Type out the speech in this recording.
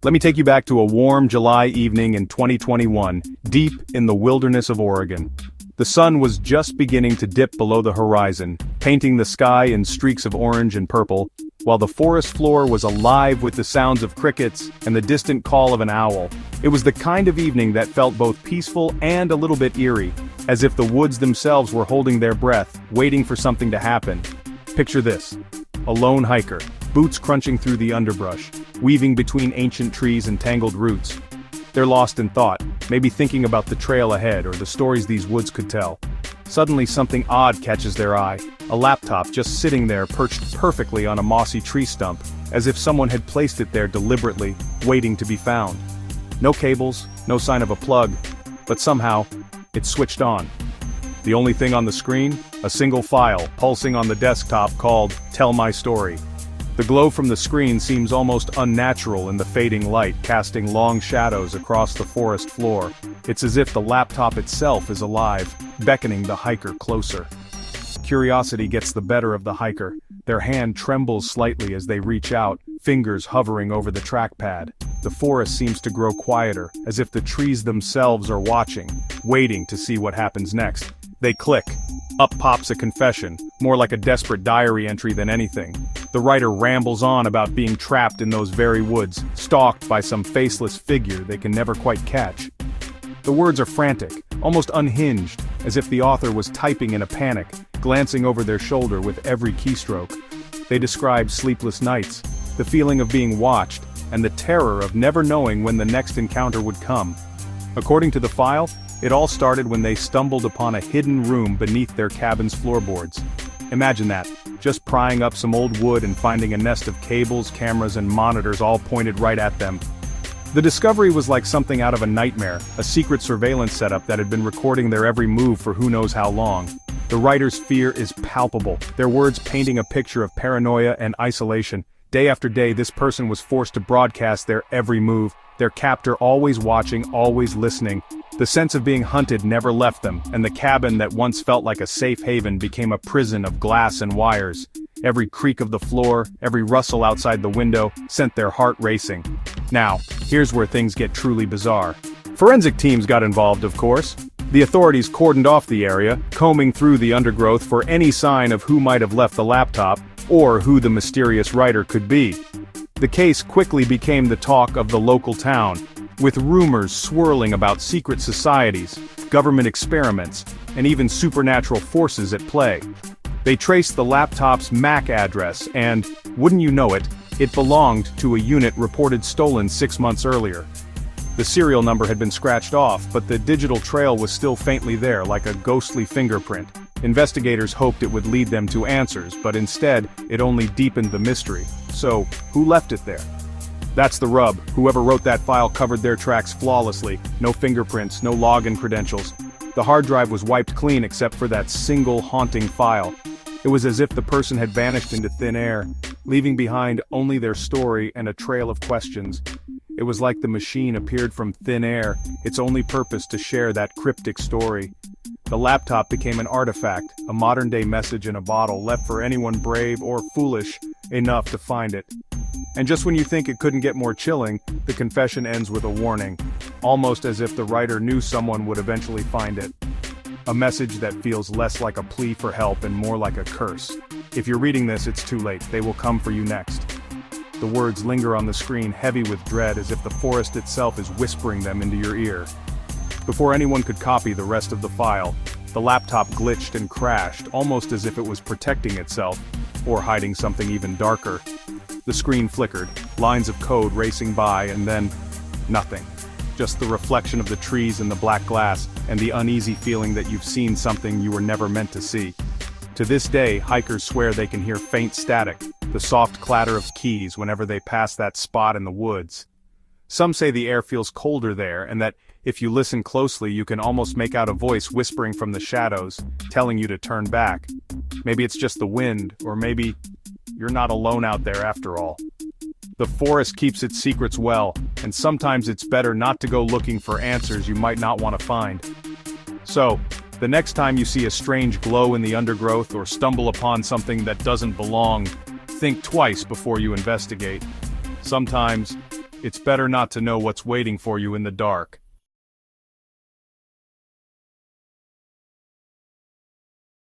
Let me take you back to a warm July evening in 2021, deep in the wilderness of Oregon. The sun was just beginning to dip below the horizon, painting the sky in streaks of orange and purple, while the forest floor was alive with the sounds of crickets and the distant call of an owl. It was the kind of evening that felt both peaceful and a little bit eerie, as if the woods themselves were holding their breath, waiting for something to happen. Picture this: a lone hiker, boots crunching through the underbrush, weaving between ancient trees and tangled roots. They're lost in thought, maybe thinking about the trail ahead or the stories these woods could tell. Suddenly something odd catches their eye, a laptop just sitting there perched perfectly on a mossy tree stump, as if someone had placed it there deliberately, waiting to be found. No cables, no sign of a plug, but somehow, it's switched on. The only thing on the screen? A single file, pulsing on the desktop called Tell My Story. The glow from the screen seems almost unnatural in the fading light, casting long shadows across the forest floor. It's as if the laptop itself is alive, beckoning the hiker closer. Curiosity gets the better of the hiker. Their hand trembles slightly as they reach out, fingers hovering over the trackpad. The forest seems to grow quieter, as if the trees themselves are watching, waiting to see what happens next. They click. Up pops a confession, more like a desperate diary entry than anything. The writer rambles on about being trapped in those very woods, stalked by some faceless figure they can never quite catch. The words are frantic, almost unhinged, as if the author was typing in a panic, glancing over their shoulder with every keystroke. They describe sleepless nights, the feeling of being watched, and the terror of never knowing when the next encounter would come. According to the file, it all started when they stumbled upon a hidden room beneath their cabin's floorboards. Imagine that, just prying up some old wood and finding a nest of cables, cameras, and monitors all pointed right at them. The discovery was like something out of a nightmare, a secret surveillance setup that had been recording their every move for who knows how long. The writer's fear is palpable, their words painting a picture of paranoia and isolation. Day after day, this person was forced to broadcast their every move, their captor always watching, always listening. The sense of being hunted never left them, and the cabin that once felt like a safe haven became a prison of glass and wires. Every creak of the floor, every rustle outside the window, sent their heart racing. Now, here's where things get truly bizarre. Forensic teams got involved, of course. The authorities cordoned off the area, combing through the undergrowth for any sign of who might have left the laptop, or who the mysterious writer could be. The case quickly became the talk of the local town, with rumors swirling about secret societies, government experiments, and even supernatural forces at play. They traced the laptop's MAC address and, wouldn't you know it, it belonged to a unit reported stolen 6 months earlier. The serial number had been scratched off, but the digital trail was still faintly there, like a ghostly fingerprint. Investigators hoped it would lead them to answers, but instead, it only deepened the mystery. So, who left it there? That's the rub. Whoever wrote that file covered their tracks flawlessly. No fingerprints, no login credentials. The hard drive was wiped clean except for that single haunting file. It was as if the person had vanished into thin air, leaving behind only their story and a trail of questions. It was like the machine appeared from thin air, its only purpose to share that cryptic story. The laptop became an artifact, a modern-day message in a bottle left for anyone brave or foolish enough to find it. And just when you think it couldn't get more chilling, the confession ends with a warning, almost as if the writer knew someone would eventually find it. A message that feels less like a plea for help and more like a curse. If you're reading this, it's too late. They will come for you next. The words linger on the screen, heavy with dread, as if the forest itself is whispering them into your ear. Before anyone could copy the rest of the file, the laptop glitched and crashed, almost as if it was protecting itself, or hiding something even darker. The screen flickered, lines of code racing by, and then nothing. Just the reflection of the trees in the black glass, and the uneasy feeling that you've seen something you were never meant to see. To this day, hikers swear they can hear faint static, the soft clatter of keys whenever they pass that spot in the woods. Some say the air feels colder there, and that, if you listen closely, you can almost make out a voice whispering from the shadows, telling you to turn back. Maybe it's just the wind, or maybe you're not alone out there after all. The forest keeps its secrets well, and sometimes it's better not to go looking for answers you might not want to find. So, the next time you see a strange glow in the undergrowth or stumble upon something that doesn't belong, think twice before you investigate. Sometimes, It's better not to know what's waiting for you in the dark.